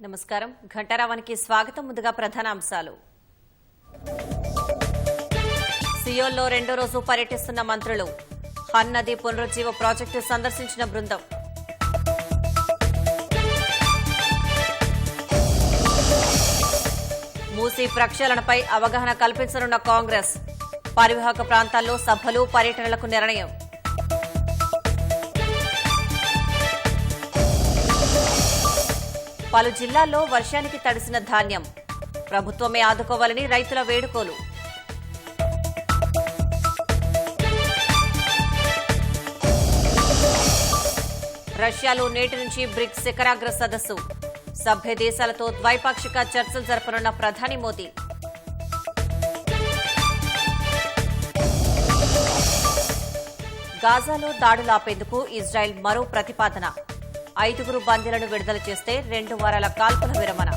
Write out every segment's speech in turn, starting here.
నమస్కారం ఘంటారావానికి స్వాగతం. ముందుగా ప్రధాన అంశాలు. సియోల్లో రెండో రోజు పర్యటిస్తున్న మంత్రులు. హన్ నది పునరుజ్జీవ ప్రాజెక్టు సందర్శించిన బృందం. మూసీ ప్రక్షాళనపై అవగాహన కల్పించనున్న కాంగ్రెస్. పరివాహక ప్రాంతాల్లో సభలు పర్యటనలకు నిర్ణయం. పలు జిల్లాల్లో వర్షానికి తడిసిన ధాన్యం. ప్రభుత్వమే ఆదుకోవాలని రైతుల వేడుకోలు. రష్యాలో నేటి నుంచి బ్రిక్స్ శిఖరాగ్ర సదస్సు. సభ్య దేశాలతో ద్వైపాక్షిక చర్చలు జరపనున్న ప్రధాని మోదీ. గాజాలో దాడులు ఆపేందుకు ఇజ్రాయెల్ మరో ప్రతిపాదన. 5 బందీలను విడుదల చేస్తే 2 వారాల కాల్పుల విరమణ.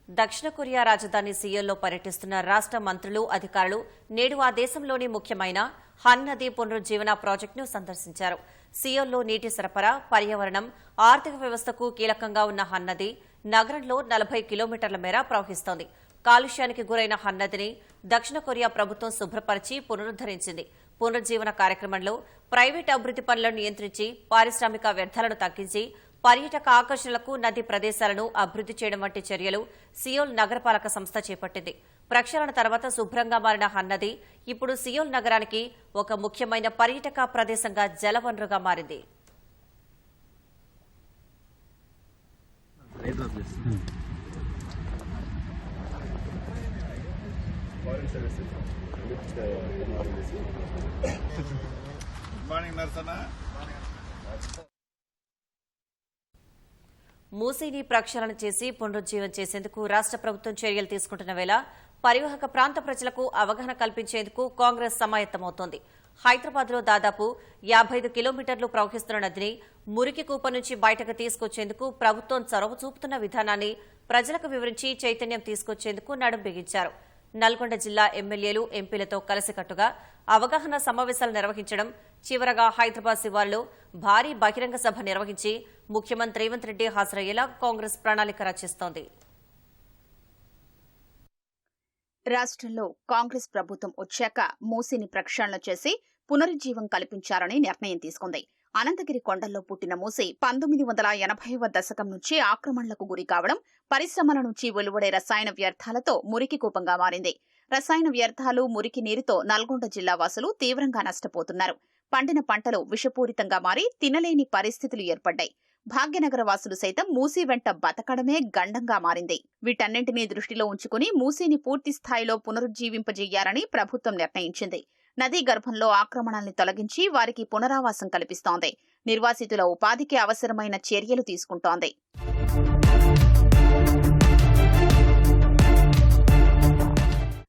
దక్షిణ కొరియా రాజధాని సియోల్లో పర్యటిస్తున్న రాష్ట మంత్రులు, అధికారులు నేడు ఆ దేశంలోని ముఖ్యమైన హన్ నది పునరుజ్జీవన ప్రాజెక్టును సందర్శించారు. సియోల్లో నీటి సరఫరా, పర్యావరణం, ఆర్థిక వ్యవస్థకు కీలకంగా ఉన్న హన్ నది నగరంలో 40 కిలోమీటర్ల మేర ప్రవహిస్తోంది. కాలుష్యానికి గురైన హన్ నదిని దక్షిణ కొరియా ప్రభుత్వం శుభ్రపరిచి పునరుద్దరించింది. పునరుజ్జీవన కార్యక్రమంలో ప్రైవేటు అభివృద్ది పనులను నియంత్రించి పారిశ్రామిక వ్యర్థాలను తగ్గించి పర్యాటక ఆకర్షణలకు నదీ ప్రదేశాలను అభివృద్ది చేయడం వంటి చర్యలు సియోల్ నగరపాలక సంస్థ చేపట్టింది. ప్రక్షాళన తర్వాత శుభ్రంగా మారిన హన్ నది ఇప్పుడు సియోల్ నగరానికి ఒక ముఖ్యమైన పర్యాటక ప్రదేశంగా జలవనరుగా మారింది. మూసీని ప్రక్షాళన చేసి పునరుజ్జీవం చేసేందుకు రాష్ట ప్రభుత్వం చర్యలు తీసుకుంటున్న వేళ పరివాహక ప్రాంత ప్రజలకు అవగాహన కల్పించేందుకు కాంగ్రెస్ సమాయత్తమవుతోంది. హైదరాబాద్లో దాదాపు 55 కిలోమీటర్లు ప్రవహిస్తున్న నదిని మురికి కూప నుంచి బయటకు తీసుకొచ్చేందుకు ప్రభుత్వం చొరవ చూపుతున్న విధానాన్ని ప్రజలకు వివరించి చైతన్యం తీసుకొచ్చేందుకు నడుం బిగించారు. నల్గొండ జిల్లా ఎమ్మెల్యేలు, ఎంపీలతో కలిసికట్టుగా అవగాహన సమావేశాలు నిర్వహించడం, చివరగా హైదరాబాద్ శివార్లో భారీ బహిరంగ సభ నిర్వహించి ముఖ్యమంత్రి రేవంత్ రెడ్డి హాజరయ్యేలా కాంగ్రెస్ ప్రణాళిక రచిస్తోంది. రాష్ట్రంలో కాంగ్రెస్ ప్రభుత్వం వచ్చాక మూసీని ప్రక్షాళన చేసి పునరుజ్జీవం కల్పించాలని నిర్ణయం తీసుకుంది. అనంతగిరి కొండల్లో పుట్టిన మూసీ 1980వ దశకం నుంచి ఆక్రమణలకు గురి కావడం, పరిశ్రమల నుంచి వెలువడే రసాయన వ్యర్థాలతో మురికి కూపంగా మారింది. రసాయన వ్యర్థాలు, మురికి నీరుతో నల్గొండ జిల్లా వాసులు తీవ్రంగా నష్టపోతున్నారు. పండిన పంటలు విషపూరితంగా మారి తినలేని పరిస్థితులు ఏర్పడ్డాయి. భాగ్యనగర వాసులు సైతం మూసీ వెంట బతకడమే గండంగా మారింది. వీటన్నింటినీ దృష్టిలో ఉంచుకుని మూసీని పూర్తి స్థాయిలో పునరుజ్జీవింపజేయాలని ప్రభుత్వం నిర్ణయించింది. నదీ గర్భంలో ఆక్రమణల్ని తొలగించి వారికి పునరావాసం కల్పిస్తోంది. నిర్వాసితుల ఉపాధికి అవసరమైన చర్యలు తీసుకుంటోంది.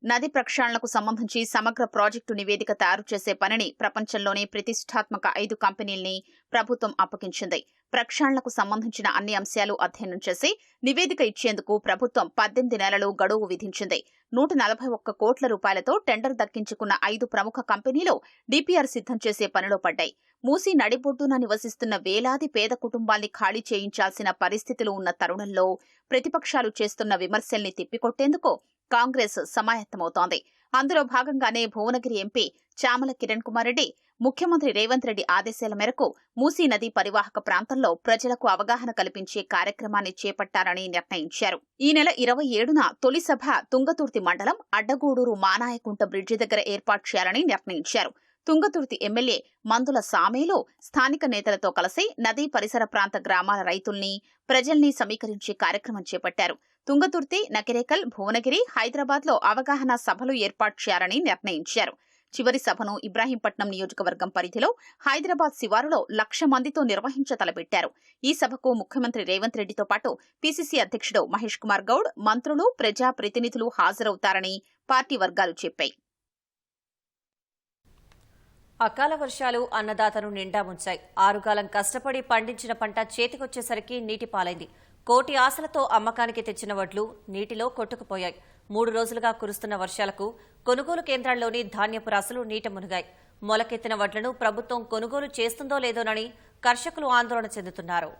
నది ప్రక్షాళనకు సంబంధించి సమగ్ర ప్రాజెక్టు నివేదిక తయారు చేసే పనిని ప్రపంచంలోనే ప్రతిష్టాత్మక 5 కంపెనీల్ని ప్రభుత్వం అప్పగించింది. ప్రక్షాళనకు సంబంధించిన అన్ని అంశాలు అధ్యయనం చేసి నివేదిక ఇచ్చేందుకు ప్రభుత్వం 18 నెలలు గడువు విధించింది. 141 కోట్ల రూపాయలతో టెండర్ దక్కించుకున్న 5 ప్రముఖ కంపెనీలు డీపీఆర్ సిద్ధం చేసే పనిలో పడ్డాయి. మూసీ నడిబొడ్డున నివసిస్తున్న వేలాది పేద కుటుంబాల్ని ఖాళీ చేయించాల్సిన పరిస్థితులు ఉన్న తరుణంలో ప్రతిపక్షాలు చేస్తున్న విమర్శల్ని తిప్పికొట్టేందుకు కాంగ్రెస్ సమాయత్తమవుతోంది. అందులో భాగంగానే భువనగిరి ఎంపీ చామల కిరణ్ కుమార్ రెడ్డి ముఖ్యమంత్రి రేవంత్ రెడ్డి ఆదేశాల మేరకు మూసీ నది పరివాహక ప్రాంతంలో ప్రజలకు అవగాహన కల్పించే కార్యక్రమాన్ని చేపట్టాలని నిర్ణయించారు. ఈ నెల 27న తొలి సభ తుంగతుర్తి మండలం అడ్డగూడూరు మానాయకుంట బ్రిడ్జి దగ్గర ఏర్పాటు చేయాలని నిర్ణయించారు. తుంగతుర్తి ఎమ్మెల్యే మందుల సామేలు స్థానిక నేతలతో కలిసి నదీ పరిసర ప్రాంత గ్రామాల రైతుల్ని, ప్రజల్ని సమీకరించే కార్యక్రమం చేపట్టారు. తుంగతుర్తి, నకిరేకల్, భువనగిరి, హైదరాబాద్లో అవగాహన సభలు ఏర్పాటు చేయాలని నిర్ణయించారు. చివరి సభను ఇబ్రాహీంపట్నం నియోజకవర్గం పరిధిలో హైదరాబాద్ శివారులో 1,00,000 మందితో నిర్వహించతలపెట్టారు. ఈ సభకు ముఖ్యమంత్రి రేవంత్ రెడ్డితో పాటు పీసీసీ అధ్యక్షుడు మహేష్ కుమార్ గౌడ్, మంత్రులు, ప్రజా ప్రతినిధులు హాజరవుతారని పార్టీ వర్గాలు చెప్పాయి. అకాల వర్షాలు అన్నదాతను నిండా ముంచాయి. 6 కాలం కష్టపడి పండించిన పంట చేతికొచ్చేసరికి నీటి పాలైంది. కోటి ఆశలతో అమ్మకానికి తెచ్చిన వడ్లు నీటిలో కొట్టుకుపోయాయి. 3 రోజులుగా కురుస్తున్న వర్షాలకు కొనుగోలు కేంద్రాల్లోని ధాన్యపు రాసులు నీట మునిగాయి. మొలకెత్తిన వడ్లను ప్రభుత్వం కొనుగోలు చేస్తుందో లేదోనని కర్షకులు ఆందోళన చెందుతున్నారు.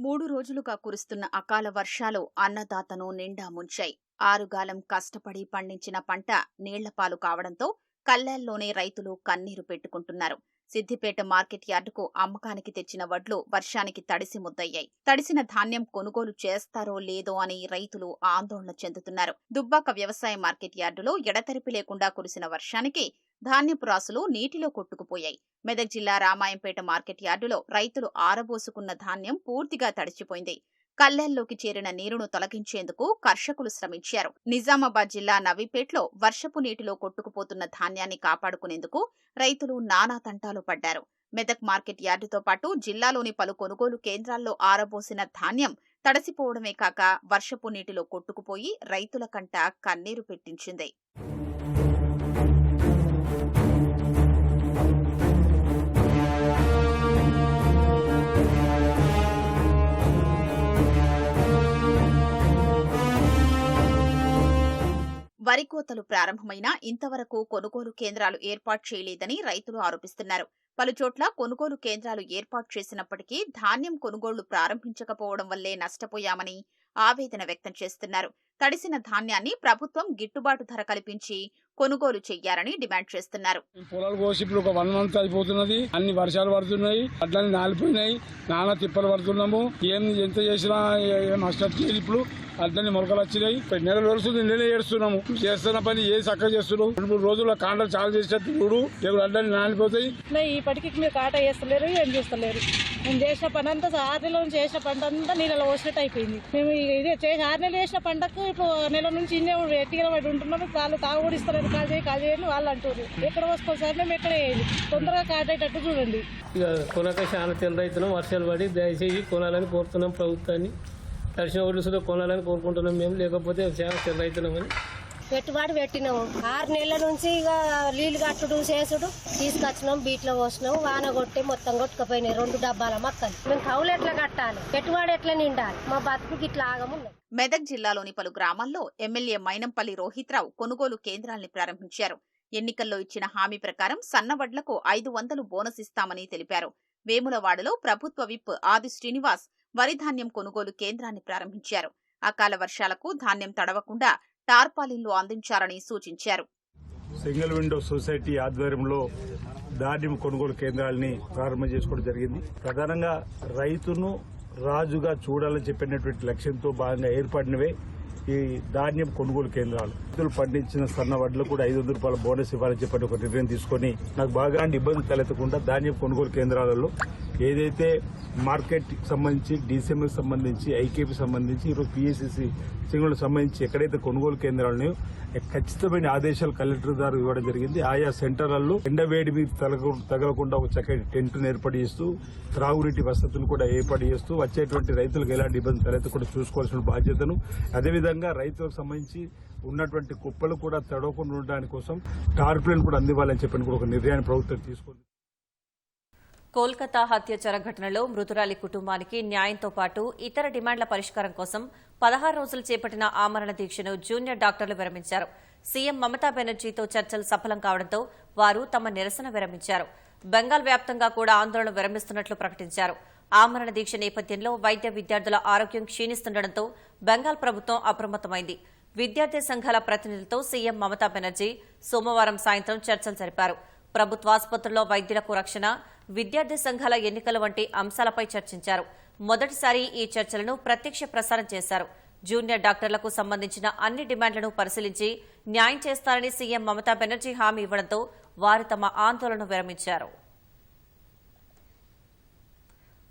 3 రోజులుగా కురుస్తున్న అకాల వర్షాలు అన్నదాతను నిండా ముంచాయి. ఆరుగాలం కష్టపడి పండించిన పంట నీళ్లపాలు కావడంతో కల్లాల్లోనే రైతులు కన్నీరు పెట్టుకుంటున్నారు. సిద్దిపేట మార్కెట్ యార్డుకు అమ్మకానికి తెచ్చిన వడ్లు వర్షానికి తడిసి ముద్దయ్యాయి. తడిసిన ధాన్యం కొనుగోలు చేస్తారో లేదో అని రైతులు ఆందోళన చెందుతున్నారు. దుబ్బాక వ్యవసాయ మార్కెట్ యార్డులో ఎడతెరిపి లేకుండా కురిసిన వర్షానికి ధాన్యపు రాసులు నీటిలో కొట్టుకుపోయాయి. మెదక్ జిల్లా రామాయంపేట మార్కెట్ యార్డులో రైతులు ఆరబోసుకున్న ధాన్యం పూర్తిగా తడిచిపోయింది. కల్లెల్లోకి చేరిన నీరును తొలగించేందుకు కర్షకులు శ్రమించారు. నిజామాబాద్ జిల్లా నవీపేట్లో వర్షపు నీటిలో కొట్టుకుపోతున్న ధాన్యాన్ని కాపాడుకునేందుకు రైతులు నానా తంటాలు పడ్డారు. మెదక్ మార్కెట్ యార్డుతో పాటు జిల్లాలోని పలు కొనుగోలు కేంద్రాల్లో ఆరబోసిన ధాన్యం తడిసిపోవడమే కాక వర్షపు నీటిలో కొట్టుకుపోయి రైతుల కంట కన్నీరు పెట్టించింది. వరి కోతలు ప్రారంభమైనా ఇంతవరకు కొనుగోలు కేంద్రాలు ఏర్పాటు చేయలేదని రైతులు ఆరోపిస్తున్నారు. పలుచోట్ల కొనుగోలు కేంద్రాలు ఏర్పాటు చేసినప్పటికీ ధాన్యం కొనుగోళ్లు ప్రారంభించకపోవడం వల్లే నష్టపోయామని ఆవేదన వ్యక్తం చేస్తున్నారు. తడిసిన ధాన్యాన్ని ప్రభుత్వం గిట్టుబాటు ధర కల్పించి కొనుగోలు చెయ్యాలని డిమాండ్ చేస్తున్నారు. పొలాలు కోసి ఇప్పుడు ఒక 1 మంత్ అయిపోతున్నది. అన్ని వర్షాలు పడుతున్నాయి, అట్లనే నాలిపోయినాయి, నానా తిప్పలు పడుతున్నాము. ఎంత చేసినా ఏం నష్టం లేదు. ఇప్పుడు అట్లనే మొలకలు వచ్చినాయి. నెల రోజులు నేనే ఏడుస్తున్నాము. చేస్తున్న పని ఏ చక్కగా చేస్తున్నావు. 2-3 రోజుల కాండలు చాలు చేసేట్టు చూడు, లేకపోతే అట్లనే నానిపోతాయి. ఇప్పటికి మీరు కాట చేస్తలేరు, ఏం చేస్తలేరు. మేము చేసిన పని అంతా 6 నెలల నుంచి చేసిన పంట అంతా నీళ్ళలో పోసినట్టు అయిపోయింది. మేము ఇది 6 నెలలు చేసిన పంటకు ఇప్పుడు నెల నుంచి ఇన్నే ఎట్టిగా పడి ఉంటున్నాము. వాళ్ళు తాగుబడి ఇస్తలేదు, కాల్ చేయని వాళ్ళు అంటారు. ఎక్కడ వసుకోసారి మేము ఎక్కడ వేయాలి, తొందరగా కాటేటట్టు చూడండి. ఇక కొనక చాలా తిన్న రైతున్నాం. వర్షాలు పడి దయచేసి కొనాలని కోరుతున్నాం ప్రభుత్వాన్ని. తడిసిన ఒడ్లు సుధా కొనాలని కోరుకుంటున్నాం మేము. లేకపోతే చాలా చిన్న రైతున్నామని పెట్టుబడి పెట్టినాము. 6 నెలల నుంచి ఇక నీళ్లు కట్టుడు చేసుడు తీసుకొచ్చినాం. బీట్లో పోసినాం. వాన కొట్టి మొత్తం కొట్టుకుపోయినాయి 2 డబ్బాల మొక్కలు. మేము కౌలు ఎట్లా కట్టాలి, పెట్టుబడి ఎట్లా నిండాలి, మా బతుకుకి ఇట్లా ఆగమున్నది. మెదక్ జిల్లాలోని పలు గ్రామాల్లో ఎమ్మెల్యే మైనంపల్లి రోహిత్రావు కొనుగోలు కేంద్రాల్ని ప్రారంభించారు. ఎన్నికల్లో ఇచ్చిన హామీ ప్రకారం సన్నవడ్లకు 500 బోనస్ ఇస్తామని తెలిపారు. వేములవాడలో ప్రభుత్వ విప్ ఆది శ్రీనివాస్ వరి ధాన్యం కొనుగోలు కేంద్రాన్ని ప్రారంభించారు. అకాల వర్షాలకు ధాన్యం తడవకుండా టార్పాలిన్లు అందించాలని సూచించారు. సింగిల్ విండో సొసైటీ ఆధ్వర్యంలో ధాన్యం కొనుగోలు కేంద్రాలని ప్రారంభం చేసుకోవడం జరిగింది. ప్రధానంగా రైతును రాజుగా చూడాలని చెప్పినటువంటి లక్ష్యంతో భాగంగా ఏర్పడినవే ఈ ధాన్యం కొనుగోలు కేంద్రాలు. రైతులు పండించిన సన్న వడ్లు కూడా 500 రూపాయల బోనస్ ఇవ్వాలని చెప్పి ఒక నిర్ణయం తీసుకుని నాకు బాగా ఇబ్బంది తలెత్తకుండా ధాన్యం కొనుగోలు కేంద్రాలలో ఏదైతే మార్కెట్ సంబంధించి, డీసీఎంకి సంబంధించి, ఐకేపీ సంబంధించి, ఈరోజు పిఎస్సిసి సింగులకు సంబంధించి ఎక్కడైతే కొనుగోలు కేంద్రాలను ఖచ్చితమైన ఆదేశాలు కలెక్టర్ ద్వారా ఇవ్వడం జరిగింది. ఆయా సెంటర్లలో ఎండవేడి మీద తగలకుండా ఒక చక్కటి టెంట్ను ఏర్పాటు చేస్తూ, త్రాగునీటి వసతులు కూడా ఏర్పాటు చేస్తూ వచ్చేటువంటి రైతులకు ఎలాంటి ఇబ్బంది తలెత్తకుండా చూసుకోవాల్సిన బాధ్యతను, అదేవిధంగా రైతులకు సంబంధించి ఉన్నటువంటి కుప్పలు కూడా తడవకుండా ఉండడానికి కోసం టార్పాలిన్ కూడా అందివ్వాలని చెప్పని కూడా ఒక నిర్ణయాన్ని ప్రభుత్వం తీసుకుంది. కోల్కతా హత్యాచార ఘటనలో మృతురాలి కుటుంబానికి న్యాయంతో పాటు ఇతర డిమాండ్ల పరిష్కారం కోసం 16 రోజులు చేపట్టిన ఆమరణ దీక్షను జూనియర్ డాక్టర్లు విరమించారు. సీఎం మమతా బెనర్జీతో చర్చలు సఫలం కావడంతో వారు తమ నిరసన విరమించారు. బెంగాల్ వ్యాప్తంగా కూడా ఆందోళన విరమిస్తున్నట్లు ప్రకటించారు. ఆమరణ దీక్ష నేపథ్యంలో వైద్య విద్యార్థుల ఆరోగ్యం క్షీణిస్తుండటంతో బెంగాల్ ప్రభుత్వం అప్రమత్తమైంది. విద్యార్థి సంఘాల ప్రతినిధులతో సీఎం మమతా బెనర్జీ సోమవారం సాయంత్రం చర్చలు జరిపారు. ప్రభుత్వాసుపత్రుల్లో వైద్యులకు రక్షణ, విద్యార్థి సంఘాల ఎన్నికల వంటి అంశాలపై చర్చించారు. మొదటిసారి ఈ చర్చలను ప్రత్యక్ష ప్రసారం చేశారు. జూనియర్ డాక్టర్లకు సంబంధించిన అన్ని డిమాండ్లను పరిశీలించి న్యాయం చేస్తారని సీఎం మమతా బెనర్జీ హామీ ఇవ్వడంతో వారు తమ ఆందోళన విరమించారు.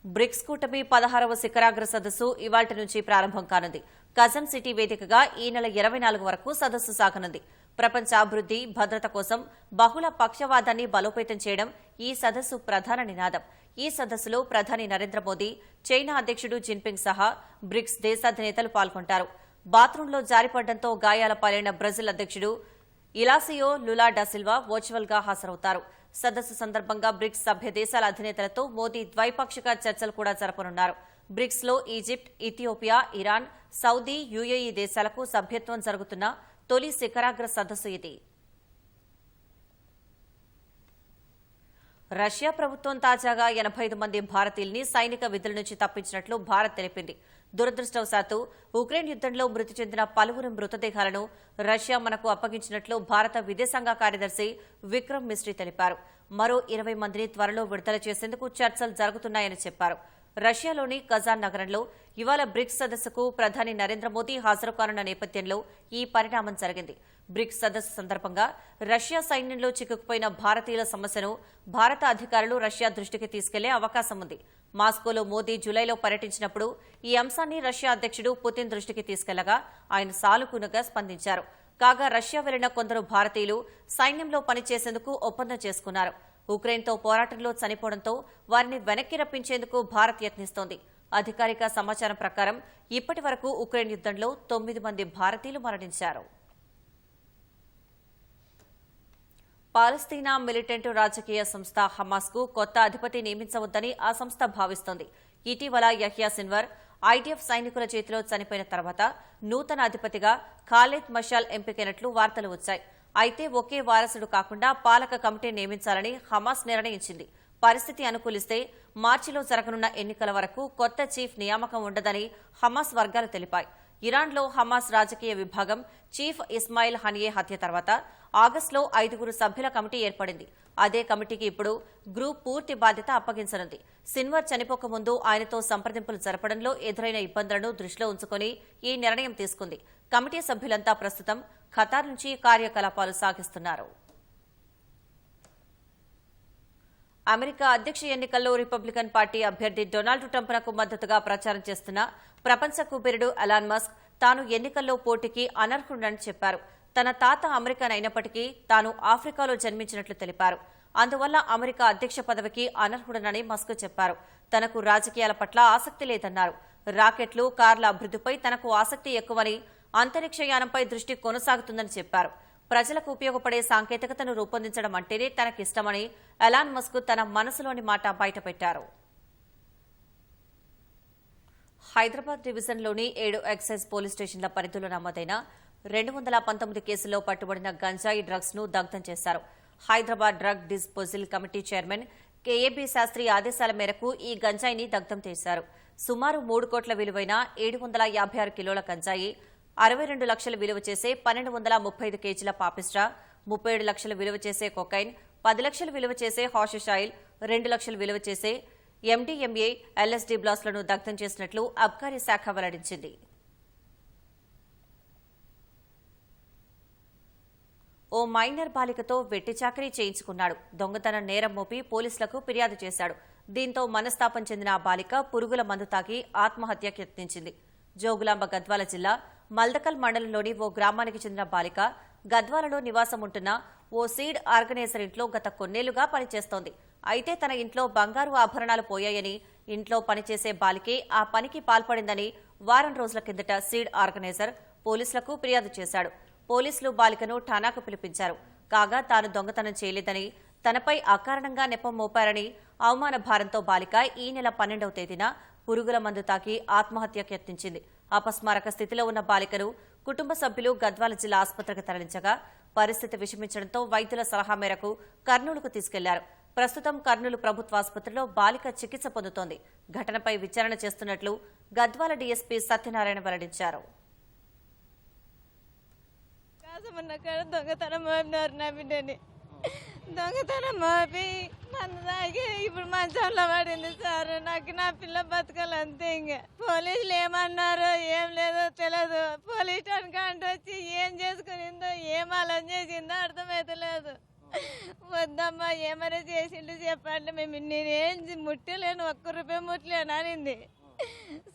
బ్రిక్స్ కూటమి 16వ శిఖరాగ్ర సదస్సు ఇవాళ్టి నుంచి ప్రారంభం కానుంది. కజం సిటీ వేదికగా ఈ నెల 24 వరకు సదస్సు సాగనుంది. ప్రపంచ అభివృద్ది, భద్రత కోసం బహుళ పక్షవాదాన్ని బలోపేతం చేయడం ఈ సదస్సు ప్రధాన నినాదం. ఈ సదస్సులో ప్రధాని నరేంద్ర మోదీ, చైనా అధ్యక్షుడు జిన్పింగ్ సహా బ్రిక్స్ దేశాధినేతలు పాల్గొంటారు. బాత్రూంలో జారిపడడంతో గాయాల పాలైన బ్రెజిల్ అధ్యక్షుడు ఇలాసియో లులా డా సిల్వా వర్చువల్ గా హాజరవుతారు. సదస్సు సందర్భంగా బ్రిక్స్ సభ్య దేశాల అధినేతలతో మోదీ ద్వైపాక్షిక చర్చలు కూడా జరపనున్నారు. బ్రిక్స్ లో Egypt, Ethiopia, Iran, Saudi, UAE దేశాలకు సభ్యత్వం జరుగుతున్న తొలి శిఖరాగ్ర సదస్సు ఇది. రష్యా ప్రభుత్వం తాజాగా 85 మంది భారతీయుల్ని సైనిక విధుల నుంచి తప్పించినట్లు భారత్ తెలిపింది. దురదృష్టవశాత్తు ఉక్రెయిన్ యుద్దంలో మృతి చెందిన పలువురు మృతదేహాలను రష్యా మనకు అప్పగించినట్లు భారత విదేశాంగ కార్యదర్శి విక్రమ్ మిస్రీ తెలిపారు. మరో 20 మందిని త్వరలో విడుదల చేసేందుకు చర్చలు జరుగుతున్నాయని చెప్పారు. రష్యాలోని కజాన్ నగరంలో ఇవాళ బ్రిక్స్ సదస్సుకు ప్రధాని నరేంద్ర మోదీ హాజరు కానున్న నేపథ్యంలో ఈ పరిణామం జరిగింది. బ్రిక్స్ సదస్సు సందర్భంగా రష్యా సైన్యంలో చిక్కుకుపోయిన భారతీయుల సమస్యను భారత అధికారులు రష్యా దృష్టికి తీసుకెళ్లే అవకాశం ఉంది. మాస్కోలో మోదీ జూలైలో పర్యటించినప్పుడు ఈ అంశాన్ని రష్యా అధ్యక్షుడు పుతిన్ దృష్టికి తీసుకెళ్లగా ఆయన సానుకూలంగా స్పందించారు. కాగా రష్యా వెళ్లిన కొందరు భారతీయులు సైన్యంలో పనిచేసేందుకు ఒప్పందం చేసుకున్నారు. ఉక్రెయిన్తో పోరాటంలో చనిపోవడంతో వారిని వెనక్కి రప్పించేందుకు భారత్ యత్నిస్తోంది. అధికారిక సమాచారం ప్రకారం ఇప్పటి వరకు ఉక్రెయిన్ యుద్దంలో 9 మంది భారతీయులు మరణించారు. పాలస్తీనా మిలిటెంట్ రాజకీయ సంస్థ హమాస్ కు కొత్త అధిపతి నియమించవద్దని ఆ సంస్థ భావిస్తోంది. ఇటీవల యహ్యా సిన్వర్ ఐడిఎఫ్ సైనికుల చేతిలో చనిపోయిన తర్వాత నూతన అధిపతిగా ఖాలిద్ మషాల్ ఎంపికైనట్లు వార్తలు వచ్చాయి. అయితే ఒకే వారసుడు కాకుండా పాలక కమిటీ నియమించాలని హమాస్ నిర్ణయించింది. పరిస్థితి అనుకూలిస్తే మార్చిలో జరగనున్న ఎన్నికల వరకు కొత్త చీఫ్ నియామకం ఉండదని హమాస్ వర్గాలు తెలిపాయి. ఇరాన్లో హమాస్ రాజకీయ విభాగం చీఫ్ ఇస్మాయిల్ హనియే హత్య తర్వాత ఆగస్టులో 5 సభ్యుల కమిటీ ఏర్పడింది. అదే కమిటీకి ఇప్పుడు గ్రూప్ పూర్తి బాధ్యత అప్పగించనుంది. సిన్వర్ చనిపోకముందు ఆయనతో సంప్రదింపులు జరపడంలో ఎదురైన ఇబ్బందులను దృష్టిలో ఉంచుకుని ఈ నిర్ణయం తీసుకుంది. కమిటీ సభ్యులంతా ప్రస్తుతం ఖతార్ నుంచి కార్యకలాపాలు సాగిస్తున్నారు. అమెరికా అధ్యక్ష ఎన్నికల్లో రిపబ్లికన్ పార్టీ అభ్యర్థి డొనాల్డ్ ట్రంప్నకు మద్దతుగా ప్రచారం చేస్తున్న ప్రపంచ కుబేరుడు ఎలాన్ మస్క్ తాను ఎన్నికల్లో పోటీకి అనర్హుడని చెప్పారు. తన తాత అమెరికన్ అయినప్పటికీ తాను ఆఫ్రికాలో జన్మించినట్లు తెలిపారు. అందువల్ల అమెరికా అధ్యక్ష పదవికి అనర్హుడనని మస్క్ చెప్పారు. తనకు రాజకీయాల పట్ల ఆసక్తి లేదన్నారు. రాకెట్లు, కార్ల అభివృద్ధిపై తనకు ఆసక్తి ఎక్కువని, అంతరిక్షయానంపై దృష్టి కొనసాగుతుందని చెప్పారు. ప్రజలకు ఉపయోగపడే సాంకేతికతను రూపొందించడం అంటేనే తనకిష్టమని ఎలాన్ మస్క్ తన మనసులోని మాట బయటపెట్టారు. హైదరాబాద్ డివిజన్లోని 7 ఎక్సైజ్ పోలీస్ స్టేషన్ల పరిధిలో నమోదైన 219 కేసుల్లో పట్టుబడిన గంజాయి డ్రగ్స్ ను దగ్ధం చేశారు. Hyderabad drug disposal committee chairman KAB Shastri ఆదేశాల మేరకు ఈ గంజాయిని దగ్ధం చేశారు. సుమారు 3 కోట్ల విలువైన 756 కిలోల గంజాయి, 62 లక్షలు విలువ చేసే 1235 కేజీల పాపిస్ట్రా, 37 లక్షలు విలువ చేసే కొకైన్, 10 లక్షలు విలువ చేసే హాషిష్ ఆయిల్, 2 లక్షలు విలువ చేసే ఎండీఎంఏ, ఎల్ఎస్డీ బ్లాస్లను దగ్ధం చేసినట్లు అబ్కారీ శాఖ వెల్లడించింది. ఓ మైనర్ బాలికతో వెట్టి చాకరీ చేయించుకున్నాడు. దొంగతనం నేరం మోపి పోలీసులకు ఫిర్యాదు చేశాడు. దీంతో మనస్తాపం చెందిన ఆ బాలిక పురుగుల మందు తాగి ఆత్మహత్యకు యత్నించింది. జోగులాంబ గద్వాల జిల్లా మల్దకల్ మండలంలోని ఓ గ్రామానికి చెందిన బాలిక గద్వాలలో నివాసం ఉంటున్న ఓ సీడ్ ఆర్గనైజర్ ఇంట్లో గత కొన్నేళ్లుగా పనిచేస్తోంది. అయితే తన ఇంట్లో బంగారు ఆభరణాలు పోయాయని, ఇంట్లో పనిచేసే బాలికే ఆ పనికి పాల్పడిందని వారం రోజుల కిందట సీడ్ ఆర్గనైజర్ పోలీసులకు ఫిర్యాదు చేశాడు. పోలీసులు బాలికను ఠానాకు పిలిపించారు. కాగా తాను దొంగతనం చేయలేదని, తనపై అకారణంగా నెపం మోపారని, అవమాన భారంతో బాలిక ఈ నెల 12వ తేదీన పురుగుల మందు తాకి ఆత్మహత్యకు యత్నించింది. అపస్మారక స్థితిలో ఉన్న బాలికను కుటుంబ సభ్యులు గద్వాల జిల్లా ఆసుపత్రికి తరలించగా పరిస్థితి విషమించడంతో వైద్యుల సలహా మేరకు కర్నూలుకు తీసుకెళ్లారు. ప్రస్తుతం కర్నూలు ప్రభుత్వ ఆసుపత్రిలో బాలిక చికిత్స పొందుతోంది. ఘటనపై విచారణ చేస్తున్నట్లు గద్వాల డీఎస్పీ సత్యనారాయణ వెల్లడించారు. దొంగతనం మోపినారు నా బిడ్డని. దొంగతనం మోపి మందు తాగి ఇప్పుడు మంచంలో పడింది సార్. నాకు నా పిల్ల బతకాలి అంతే. ఇంకా పోలీసులు ఏమన్నారో ఏం లేదో తెలియదు. పోలీస్ స్టేషన్కి అంటే వచ్చి ఏం చేసుకునిందో, ఏం అలం చేసిందో అర్థమైతలేదు. వద్దమ్మా ఏమైనా చేసిండు చెప్పండి, మేము నేనేం ముట్టలేను, ₹1 ముట్టలేను అనింది.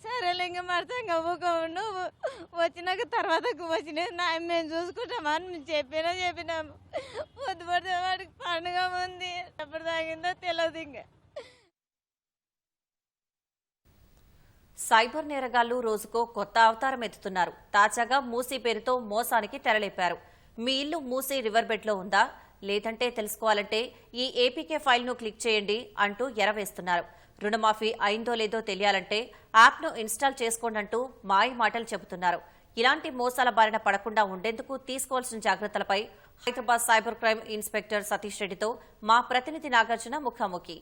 సరేలే ఇంకా మరతంగా ఊకోండు, వచ్చినాక తర్వాత వచ్చినది నా మేము చూసుకుంటామని మేము చెప్పినాము. పొద్దు పడితే వాడికి పండుగ ఉంది, ఎప్పుడు తాగిందో తెలియదు. ఇంకా సైబర్ నేరగాళ్లు రోజుకో కొత్త అవతారం ఎత్తుతున్నారు. తాజాగా మూసీ పేరుతో మోసానికి తెరలేపారు. మీ ఇల్లు మూసీ రివర్ బెడ్ లో ఉందా, లేదంటే తెలుసుకోవాలంటే ఈ ఏపీకే ఫైల్ ను క్లిక్ చేయండి అంటూ ఎరవేస్తున్నారు. రుణమాఫీ అయిందో లేదో తెలియాలంటే యాప్ను ఇన్స్టాల్ చేసుకోండి అంటూ మాయ మాటలు చెబుతున్నారు. ఇలాంటి మోసాల బారిన పడకుండా ఉండేందుకు తీసుకోవాల్సిన జాగ్రత్తలపై Hyderabad cyber crime inspector Satish రెడ్డితో మా ప్రతినిధి నాగార్జున ముఖాముఖి.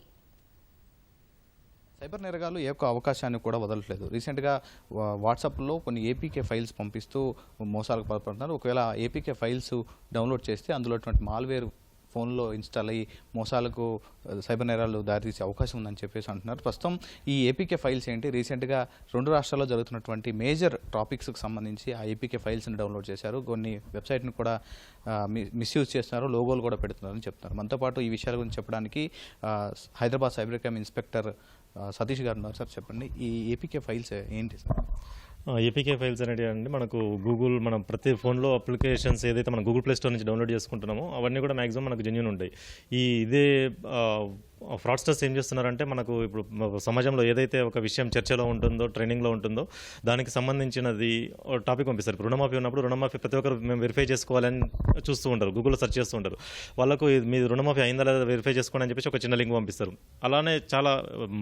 సైబర్ నేరగాళ్లు ఏ ఒక్క అవకాశాన్ని కూడా వదలట్లేదు. రీసెంట్గా వాట్సాప్లో కొన్ని ఏపీకే ఫైల్స్ పంపిస్తూ మోసాలకు పాల్పడుతున్నారు. ఒకవేళ ఏపీకే ఫైల్స్ డౌన్లోడ్ చేస్తే అందులో మాల్వేర్ ఫోన్లో ఇన్స్టాల్ అయ్యి మోసాలకు సైబర్ నేరాలు దారితీసే అవకాశం ఉందని చెప్పేసి అంటున్నారు. ప్రస్తుతం ఈ ఏపీకే ఫైల్స్ ఏంటి, రీసెంట్గా 2 రాష్ట్రాల్లో జరుగుతున్నటువంటి మేజర్ టాపిక్స్కి సంబంధించి ఆ ఏపీకే ఫైల్స్ని డౌన్లోడ్ చేశారు. కొన్ని వెబ్సైట్ని కూడా మిస్యూజ్ చేస్తున్నారు, లోగోలు కూడా పెడుతున్నారని చెప్తున్నారు. మనతో పాటు ఈ విషయాల గురించి చెప్పడానికి Hyderabad cyber crime inspector Satish గారు ఉన్నారు. సార్ చెప్పండి, ఈ ఏపీకే ఫైల్స్ ఏంటి సార్? ఏపీకే ఫైల్స్ అనేవి అండి మనకు గూగుల్, మనం ప్రతి ఫోన్లో అప్లికేషన్స్ ఏదైతే మనం గూగుల్ ప్లే స్టోర్ నుంచి డౌన్లోడ్ చేసుకుంటున్నామో అవన్నీ కూడా మ్యాక్సిమం మనకు జెన్యూన్ ఉంటాయి. ఇదే ఫ్రాడ్స్టర్స్ ఏం చేస్తున్నారంటే మనకు ఇప్పుడు సమాజంలో ఏదైతే ఒక విషయం చర్చలో ఉంటుందో, ట్రైనింగ్లో ఉంటుందో దానికి సంబంధించినది టాపిక్ పంపిస్తారు. ఇప్పుడు రుణమాఫీ ఉన్నప్పుడు రుణమాఫీ ప్రతి ఒక్కరు మేము వెరిఫై చేసుకోవాలని చూస్తూ ఉంటారు, గూగుల్లో సెర్చ్ చేస్తూ ఉంటారు. వాళ్ళకు మీ రుణమాఫీ అయిందా లేదా వెరిఫై చేసుకోండి అని చెప్పేసి ఒక చిన్న లింక్ పంపిస్తారు. అలానే చాలా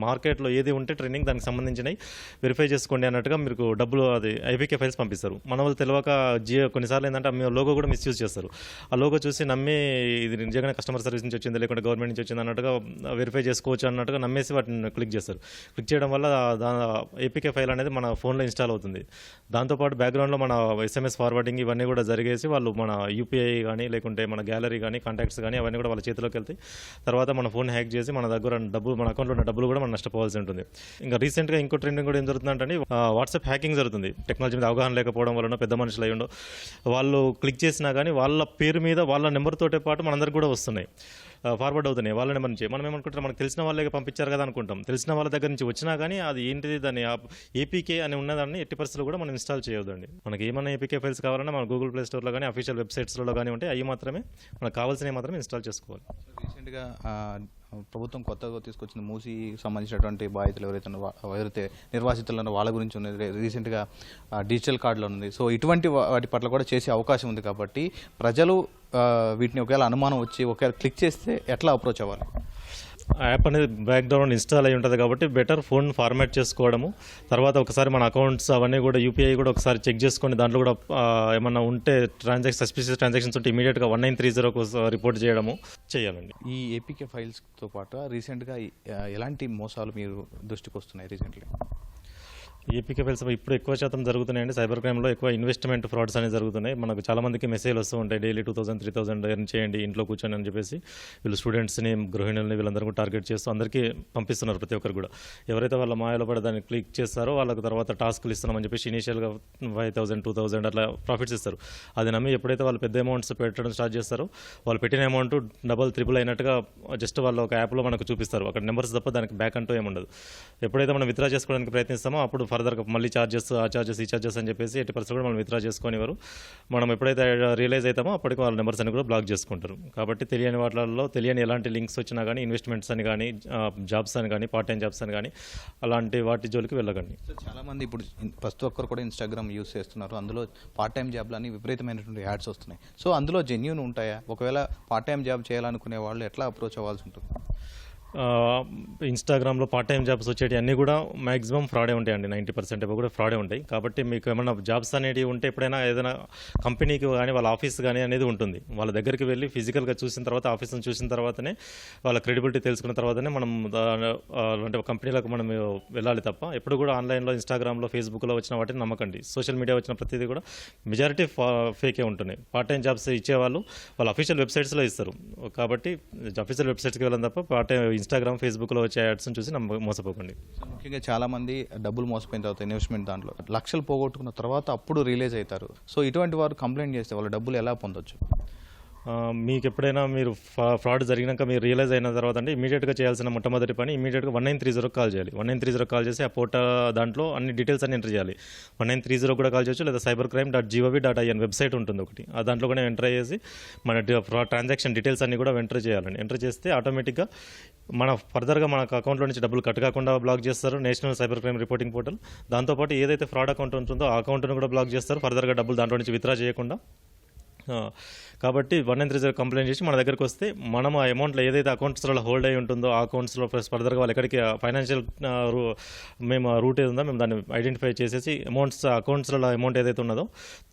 మార్కెట్లో ఏది ఉంటే ట్రైనింగ్ దానికి సంబంధించినవి వెరిఫై చేసుకోండి అన్నట్టుగా మీకు డబ్బులు అది ఐపీకే ఫైల్స్ పంపిస్తారు. మన వాళ్ళు తెలియక కొన్నిసార్లు ఏంటంటే మీ లోగో కూడా మిస్యూజ్ చేస్తారు. ఆ లోగో చూసి నమ్మి ఇది నిజంగానే కస్టమర్ సర్వీస్ నుంచి వచ్చింది లేకుంటే గవర్నమెంట్ నుంచి వచ్చింది అన్నట్టుగా వెరిఫై చేసుకోవచ్చు అన్నట్టుగా నమ్మేసి వాటిని క్లిక్ చేస్తారు. క్లిక్ చేయడం వల్ల ఏపీకే ఫైల్ అనేది మన ఫోన్లో ఇన్స్టాల్ అవుతుంది. దాంతోపాటు బ్యాక్గ్రౌండ్లో మన ఎస్ఎంఎస్ ఫార్వర్డింగ్ ఇవన్నీ కూడా జరిగేసి వాళ్ళు మన యూపీఐ కానీ లేకుంటే మన గ్యాలరీ కానీ కాంటాక్ట్స్ కానీ అవన్నీ కూడా వాళ్ళ చేతిలోకి వెళ్తాయి. తర్వాత మన ఫోన్ హ్యాక్ చేసి మన దగ్గర డబ్బులు, మన అకౌంట్లో ఉన్న డబ్బులు కూడా మనం నష్టపోవాల్సి ఉంటుంది. ఇంకా రీసెంట్గా ఇంకో ట్రెండింగ్ కూడా ఏం జరుగుతుందంటే వాట్సాప్ హ్యాకింగ్ జరుగుతుంది. టెక్నాలజీ మీద అవగాహన లేకపోవడం వలన పెద్ద మనుషులు అయ్యి ఉండవు, వాళ్ళు క్లిక్ చేసినా కానీ వాళ్ళ పేరు మీద వాళ్ళ నెంబర్తోటే పాటు మనందరికి కూడా వస్తున్నాయి, ఫార్వర్డ్ అవుతున్నాయి వాళ్ళ నెంబర్ నుంచి. మనం ఏమనుకుంటాం, మనకు తెలిసిన వాళ్ళే పంపించారు కదా అనుకుంటాం. తెలిసిన వాళ్ళ దగ్గర నుంచి వచ్చినా కానీ అది ఏంటిది, దాన్ని ఏపీకే అని ఉన్నదాన్ని ఎట్టి పరిస్థితుల్లో కూడా మనం ఇన్స్టాల్ చేయొద్దండి. మనకి ఏమైనా ఏపీకే ఫైల్స్ కావాలన్నా మన గూగుల్ ప్లే స్టోర్లో కానీ అఫీషియల్ వెబ్సైట్స్లో కానీ ఉంటాయి, అవి మాత్రమే మనకు కావాల్సినవి మాత్రమే ఇన్స్టాల్ చేసుకోవాలి. రీసెంట్గా ప్రభుత్వం కొత్తగా తీసుకొచ్చిన మూసీ సంబంధించినటువంటి బాధితులు ఎవరైతే నిర్వాసితులను వాళ్ళ గురించి ఉన్నది, రీసెంట్గా డిజిటల్ కార్డులో ఉంది. సో ఇటువంటి వాటి పట్ల కూడా చేసే అవకాశం ఉంది. కాబట్టి ప్రజలు వీటిని ఒకవేళ అనుమానం వచ్చి ఒకవేళ క్లిక్ చేస్తే ఎట్లా అప్రోచ్ అవ్వాలి? యాప్ అనేది బ్యాక్గ్రౌండ్ ఇన్స్టాల్ అయి ఉంటుంది కాబట్టి బెటర్ ఫోన్ ఫార్మాట్ చేసుకోవడము, తర్వాత ఒకసారి మన అకౌంట్స్ అవన్నీ కూడా యూపీఐ కూడా ఒకసారి చెక్ చేసుకొని దాంట్లో కూడా ఏమన్నా ఉంటే సస్పిషియస్ ట్రాన్సాక్షన్స్ ఉంటే ఇమీడియట్గా 1930కు రిపోర్ట్ చేయడము చేయాలండి. ఈ ఏపీకే ఫైల్స్తో పాటు రీసెంట్గా ఎలాంటి మోసాలు మీరు దృష్టికి వస్తున్నాయి? రీసెంట్గా ఏపీకే ఫైల్స్ ఇప్పుడు ఎక్కువ శాతం జరుగుతున్నాయండి. సైబర్ క్రైమ్లో ఎక్కువ ఇన్వెస్ట్మెంట్ ఫ్రాడ్స్ అనేవి జరుగుతున్నాయి. మనకు చాలా మందికి మెసేజ్లు వస్తూ ఉంటాయి, డైలీ 2000, 3000 ఎర్న్ చేయండి ఇంట్లో కూర్చొని అని చెప్పేసి. వీళ్ళు స్టూడెంట్స్ని, గృహిణుల్ని వీళ్ళందరూ కూడా టార్గెట్ చేస్తూ అందరికీ పంపిస్తున్నారు. ప్రతి ఒక్కరు కూడా ఎవరైతే వాళ్ళ మాయలో పడి దాన్ని క్లిక్ చేస్తారో వాళ్ళకి తర్వాత టాస్క్లు ఇస్తున్నామని చెప్పేసి ఇనీషియల్గా 5000, 2000 అట్లా ప్రాఫిట్స్ ఇస్తారు. అది నమ్మి ఎప్పుడైతే వాళ్ళు పెద్ద అమౌంట్స్ పెట్టడం స్టార్ట్ చేస్తారో వాళ్ళు పెట్టిన అమౌంట్ డబల్, ట్రిపుల్ అయినట్టుగా జస్ట్ వాళ్ళు ఒక యాప్లో మనకు చూపిస్తారు. అక్కడ నెంబర్స్ తప్ప దానికి బ్యాక్ అంటూ ఏముండదు. ఎప్పుడైతే మనం విత్డ్రా చేసుకోవడానికి ప్రయత్నిస్తామో అప్పుడు ఫర్దర్గా మళ్ళీ చార్జెస్, ఆ చార్జెస్, ఈ చార్జెస్ అని చెప్పేసి 80% కూడా మనం విత్డ్రా చేసుకునేవారు. మనం ఎప్పుడైతే రియలైజ్ అవుతామో అప్పటికి వాళ్ళ నెంబర్స్ అని కూడా బ్లాక్ చేసుకుంటారు. కాబట్టి తెలియని వాటిల్లో తెలియని ఎలాంటి లింక్స్ వచ్చినా కానీ, ఇన్వెస్ట్మెంట్స్ అని కానీ, జాబ్స్ అని కానీ, పార్ట్ టైం జాబ్స్ అని కానీ అలాంటి వాటి జోలికి వెళ్ళకండి. చాలామంది ఇప్పుడు ప్రతి ఒక్కరు కూడా ఇన్స్టాగ్రామ్ యూస్ చేస్తున్నారు. అందులో పార్ట్ టైం జాబ్లని విపరీతమైనటువంటి యాడ్స్ వస్తున్నాయి. సో అందులో జెన్యూన్ ఉంటాయా? ఒకవేళ పార్ట్ టైం జాబ్ చేయాలనుకునే వాళ్ళు ఎట్లా అప్రోచ్ అవ్వాల్సి ఉంటుంది? ఇన్స్టాగ్రామ్లో పార్ట్ టైం జాబ్స్ వచ్చేటి అన్నీ కూడా మ్యాక్సిమం ఫ్రాడే ఉంటాయండి. 90% కూడా ఫ్రాడే ఉంటాయి. కాబట్టి మీకు ఏమైనా జాబ్స్ అనేవి ఉంటే ఎప్పుడైనా ఏదైనా కంపెనీకి కానీ వాళ్ళ ఆఫీస్ కానీ అనేది ఉంటుంది, వాళ్ళ దగ్గరికి వెళ్ళి ఫిజికల్గా చూసిన తర్వాత, ఆఫీస్ని చూసిన తర్వాతనే వాళ్ళ క్రెడిబిలిటీ తెలుసుకున్న తర్వాతనే మనం అంటే కంపెనీలకు మనం వెళ్ళాలి తప్ప ఎప్పుడు కూడా ఆన్లైన్లో, ఇన్స్టాగ్రామ్లో, ఫేస్బుక్లో వచ్చిన వాటిని నమ్మకండి. సోషల్ మీడియా వచ్చిన ప్రతిదీ కూడా మెజారిటీ ఫేకే ఉంటున్నాయి. పార్ట్ టైం జాబ్స్ ఇచ్చేవాళ్ళు వాళ్ళ అఫీషియల్ వెబ్సైట్స్లో ఇస్తారు. కాబట్టి అఫీషియల్ వెబ్సైట్స్కి వెళ్ళడం తప్ప పార్ట్ టైం ఇన్స్టాగ్రామ్, ఫేస్బుక్లో వచ్చే యాడ్స్ని చూసి మోసపోకండి. ముఖ్యంగా చాలామంది డబ్బులు మోసపోయిన తర్వాత ఇన్వెస్ట్మెంట్ దాంట్లో లక్షలు పోగొట్టుకున్న తర్వాత అప్పుడు రిలీజ్ అవుతారు. సో ఇటువంటి వారు కంప్లైంట్ చేస్తే వాళ్ళ డబ్బులు ఎలా పొందొచ్చు? మీకు ఎప్పుడైనా మీరు ఫ్రాడ్ జరిగినాక మీరు రియలైజ్ అయిన తర్వాత అంటే ఇమీడియట్గా చేయాల్సిన మొట్టమొదటి పని ఇమీడియట్గా 1930 కాల్ చేయాలి. 1930 కాల్ చేసి ఆ దాంట్లో అన్ని డీటెయిల్స్ అన్ని ఎంటర్ చేయాలి. 1930 కూడా కాల్ చేయొచ్చు, లేదా cybercrime.gov.in వెబ్సైట్ ఉంటుంది ఒకటి, ఆ దాంట్లో కూడా ఎంటర్ చేసి మన ట్రాన్సాక్షన్ డీటెయిల్స్ అన్ని కూడా ఎంటర్ చేయాలండి. ఎంటర్ చేస్తే ఆటోమేటిక్గా మన ఫర్దర్గా మన అకౌంట్లో నుంచి డబ్బులు కట్ కాకుండా బ్లాక్ చేస్తారు national cyber crime reporting portal. దాంతోపాటు ఏదైతే ఫ్రాడ్ అకౌంట్ ఉంటుందో ఆ అకౌంట్ను కూడా బ్లాక్ చేస్తారు. ఫర్దర్గా డబ్బులు దాంట్లో నుంచి విత్డ్రా చేయకుండా కాబట్టి 1930 కంప్లైంట్ చేసి మన దగ్గరకు వస్తే మనం ఆ అమౌంట్లో ఏదైతే అకౌంట్స్లో హోల్డ్ అయి ఉంటుందో ఆ అకౌంట్స్లో ప్లస్ ఫర్దర్గా వాళ్ళు ఎక్కడికి ఫైనాన్షియల్ మేము రూట్ ఏది ఉందో మేము దాన్ని ఐడెంటిఫై చేసేసి అకౌంట్స్లో అమౌంట్ ఏదైతే ఉన్నదో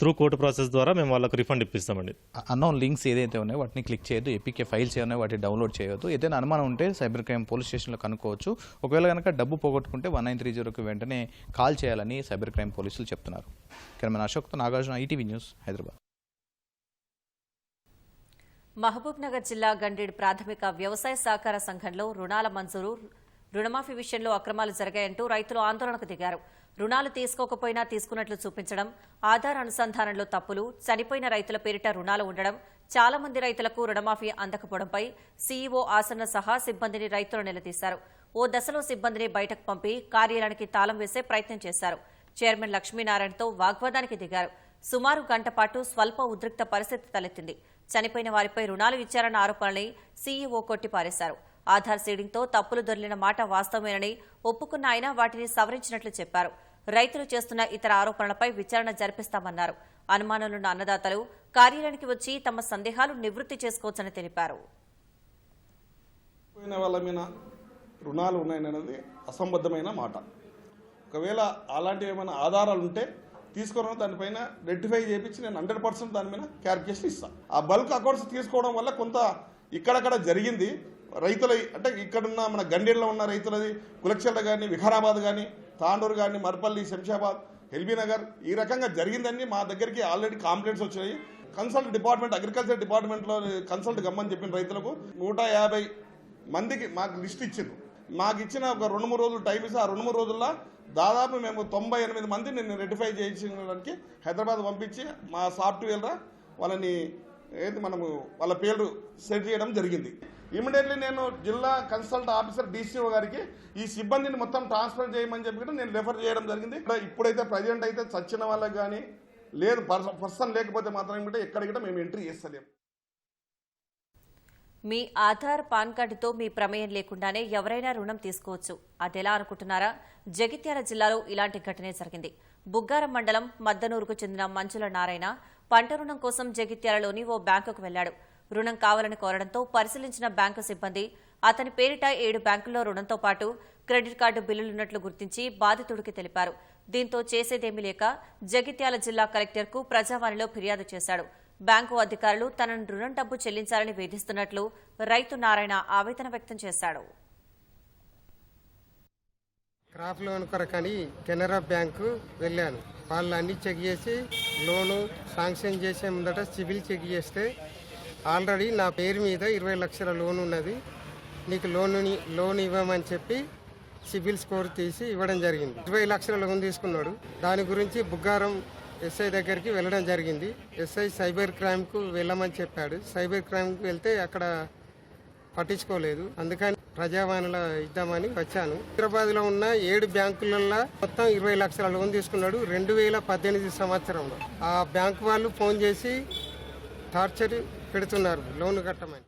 త్రూ కోర్టు ప్రాసెస్ ద్వారా మేము వాళ్ళకి రిఫండ్ ఇప్పిస్తామండి. అన్నోన్ లింక్స్ ఏదైతే ఉన్నాయో వాటిని క్లిక్ చేయొద్దు, ఏపీకే ఫైల్స్ ఏమైనా వాటిని డౌన్లోడ్ చేయొద్దు. ఏదైనా అనుమానం ఉంటే సైబర్ క్రైమ్ పోలీస్ స్టేషన్లో కనుక్కోవచ్చు. ఒకవేళ కనుక డబ్బు పోగొట్టుకుంటే 1930కి వెంటనే కాల్ చేయాలని సైబర్ క్రైమ్ పోలీసులు చెప్తున్నారు. కెమెరామెన్ అశోక్తో Nagarjuna, ETV news, Hyderabad. Mahabubnagar జిల్లా గండేడు ప్రాథమిక వ్యవసాయ సహకార సంఘంలో రుణాల మంజూరు, రుణమాఫీ విషయంలో అక్రమాలు జరిగాయంటూ రైతులు ఆందోళనకు దిగారు. రుణాలు తీసుకోకపోయినా తీసుకున్నట్లు చూపించడం, ఆధార్ అనుసంధానంలో తప్పులు, చనిపోయిన రైతుల పేరిట రుణాలు ఉండడం, చాలా మంది రైతులకు రుణమాఫీ అందకపోవడంపై సీఈఓ ఆసన్న సహా సిబ్బందిని రైతులు నిలదీశారు. ఓ దశలో సిబ్బందిని బయటకు పంపి కార్యాలయానికి తాళం వేసే ప్రయత్నం చేశారు. చైర్మన్ లక్ష్మీనారాయణతో వాగ్వాదానికి దిగారు. సుమారు గంట పాటు స్వల్ప ఉద్రిక్త పరిస్థితి తలెత్తింది. చనిపోయిన వారిపై రుణాలు ఇచ్చారన్న ఆరోపణల్ని సీఈఓ కొట్టిపారేశారు. ఆధార్ సీడింగ్తో తప్పులు దొర్లిన మాట వాస్తవమేనని ఒప్పుకున్న ఆయన వాటిని సవరించినట్లు చెప్పారు. రైతులు చేస్తున్న ఇతర ఆరోపణలపై విచారణ జరిపిస్తామన్నారు. అనుమానాలున్న అన్నదాతలు కార్యాలయానికి వచ్చి తమ సందేహాలు నివృత్తి చేసుకోవచ్చని తెలిపారు. వాళ్ళ మీద రుణాలు ఉన్నాయనేది అసంబద్ధమైన మాట. ఒకవేళ అలాంటివి ఏమైనా ఆధారాలు ఉంటే తీసుకున్న దానిపైన రెక్టిఫై చేయించి నేను 100% దాని మీద క్యాల్కులేషన్ ఇస్తాను. ఆ బల్క్ అకౌంట్స్ తీసుకోవడం వల్ల కొంత ఇక్కడక్కడ జరిగింది. రైతుల అంటే ఇక్కడున్న మన గండేళ్ళలో ఉన్న రైతులది కులక్షల కానీ, వికారాబాద్ కానీ, తాండూరు కానీ, మర్పల్లి, శంషాబాద్, ఎల్బీనగర్ ఈ రకంగా జరిగిందని మా దగ్గరికి ఆల్రెడీ కంప్లైంట్స్ వచ్చినాయి. కన్సల్ట్ డిపార్ట్మెంట్, అగ్రికల్చర్ డిపార్ట్మెంట్లో కన్సల్ట్ గమ్మని చెప్పిన రైతులకు 150 మందికి మాకు లిస్ట్ ఇచ్చిండ్రు. మాకు ఇచ్చిన ఒక 2-3 రోజులు టైం ఇస్తే ఆ 2-3 రోజుల్లో దాదాపు మేము 98 మంది నేను రెక్టిఫై చేయించడానికి హైదరాబాద్ పంపించి మా సాఫ్ట్వేర్ వాళ్ళని మనము వాళ్ళ పేర్లు సెట్ చేయడం జరిగింది. ఇమీడియట్లీ నేను జిల్లా కన్సల్ట్ ఆఫీసర్ డీసీఓ గారికి ఈ సిబ్బందిని మొత్తం ట్రాన్స్ఫర్ చేయమని చెప్పి నేను రెఫర్ చేయడం జరిగింది. ఇప్పుడైతే ప్రజెంట్ అయితే చచ్చిన వాళ్ళకి కానీ లేదు పర్సన్ లేకపోతే మాత్రం ఎక్కడికి మేము ఎంట్రీ చేస్తలేము. మీ ఆధార్, పాన్ కార్డుతో మీ ప్రమేయం లేకుండానే ఎవరైనా రుణం తీసుకోవచ్చు. అదెలా అనుకుంటున్నారా? జగిత్యాల జిల్లాలో ఇలాంటి ఘటనే జరిగింది. బుగ్గారం మండలం మద్దనూరుకు చెందిన మంచుల నారాయణ పంట రుణం కోసం జగిత్యాలలోని ఓ బ్యాంకుకు వెళ్లాడు. రుణం కావాలని కోరడంతో పరిశీలించిన బ్యాంకు సిబ్బంది అతని పేరిట 7 బ్యాంకుల్లో రుణంతో పాటు క్రెడిట్ కార్డు బిల్లులున్నట్లు గుర్తించి బాధితుడికి తెలిపారు. దీంతో చేసేదేమీ లేక జగిత్యాల జిల్లా కలెక్టర్కు ప్రజావాణిలో ఫిర్యాదు చేశాడు. బ్యాంకు అధికారులు తనను రుణం డబ్బు చెల్లించాలని వేధిస్తున్నట్లు రైతు నారాయణ ఆవేదన వ్యక్తం చేశాడు. క్రాప్ లోన్ కొరకని కెనరా బ్యాంకు వెళ్ళాను. వాళ్ళు అన్ని చెక్ చేసి లోను శాంక్షన్ చేసే ముందట సిబిల్ చెక్ చేస్తే ఆల్రెడీ నా పేరు మీద 20 లక్షల లోన్ ఉన్నది, నీకు లోన్ ఇవ్వమని చెప్పి సిబిల్ స్కోర్ తీసి ఇవ్వడం జరిగింది. 20 లక్షల లోన్ తీసుకున్నాడు. దాని గురించి బుగ్గారం ఎస్ఐ దగ్గరికి వెళ్ళడం జరిగింది. ఎస్ఐ సైబర్ క్రైమ్కు వెళ్ళమని చెప్పాడు. సైబర్ క్రైమ్కి వెళ్తే అక్కడ పట్టించుకోలేదు. అందుకని ప్రజావాణిలో ఇద్దామని వచ్చాను. హైదరాబాద్లో ఉన్న 7 బ్యాంకులలో మొత్తం 20 లక్షల లోన్ తీసుకున్నాడు 2018 సంవత్సరంలో. ఆ బ్యాంకు వాళ్ళు ఫోన్ చేసి టార్చర్ పెడుతున్నారు లోన్ కట్టమని.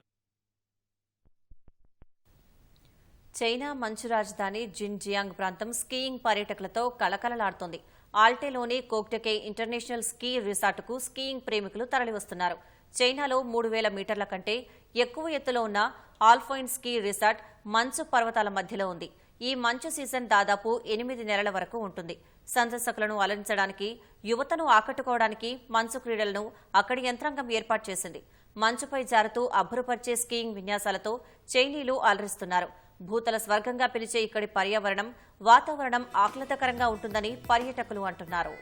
చైనా మంచు రాజధాని జిన్జియాంగ్ ప్రాంతం స్కీయింగ్ పర్యాటకులతో కలకలలాడుతోంది. ఆల్టేలోని కోక్టకే ఇంటర్నేషనల్ స్కీ రిసార్టుకు స్కీయింగ్ ప్రేమికులు తరలివస్తున్నారు. చైనాలో 3000 మీటర్ల కంటే ఎక్కువ ఎత్తులో ఉన్న ఆల్పైన్ స్కీ రిసార్ట్ మంచు పర్వతాల మధ్యలో ఉంది. ఈ మంచు సీజన్ దాదాపు 8 నెలల వరకు ఉంటుంది. సందర్శకులను అలరించడానికి, యువతను ఆకట్టుకోవడానికి మంచు క్రీడలను అక్కడి యంత్రాంగం ఏర్పాటు చేసింది. మంచుపై జారుతూ అబ్బురపరిచే స్కీయింగ్ విన్యాసాలతో చైనీయులు అలరిస్తున్నారు. భూతల స్వర్గంగా పిలిచే ఇక్కడి పర్యావరణం, వాతావరణం ఆహ్లాదకరంగా ఉంటుందని పర్యాటకులు అంటున్నారు.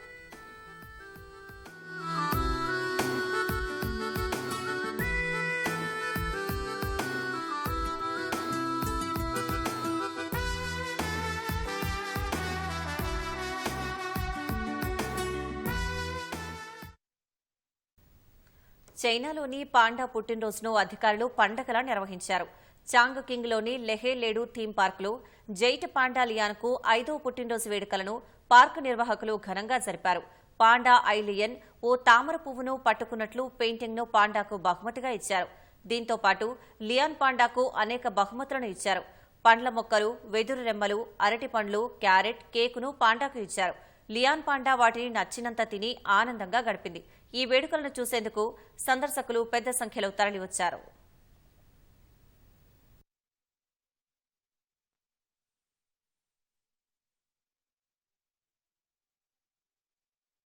చైనాలోని పాండా పుట్టినరోజును అధికారులు పండగలా నిర్వహించారు. చాంగ్ కింగ్లోని లెహే లేడు థీమ్ పార్కులో జైట్ పాండా లియాన్కు 5వ పుట్టినరోజు వేడుకలను పార్కు నిర్వాహకులు ఘనంగా జరిపారు. పాండా ఐ లియన్ ఓ తామర పువ్వును పట్టుకున్నట్లు పెయింటింగ్ను పాండాకు బహుమతిగా ఇచ్చారు. దీంతో పాటు లియాన్ పాండాకు అనేక బహుమతులను ఇచ్చారు. పండ్ల మొక్కలు, వెదురు రెమ్మలు, అరటి పండ్లు, క్యారెట్, కేకును పాండాకు ఇచ్చారు. లియాన్ పాండా వాటిని నచ్చినంత తిని ఆనందంగా గడిపింది. ఈ వేడుకలను చూసేందుకు సందర్శకులు పెద్ద సంఖ్యలో తరలివచ్చారు.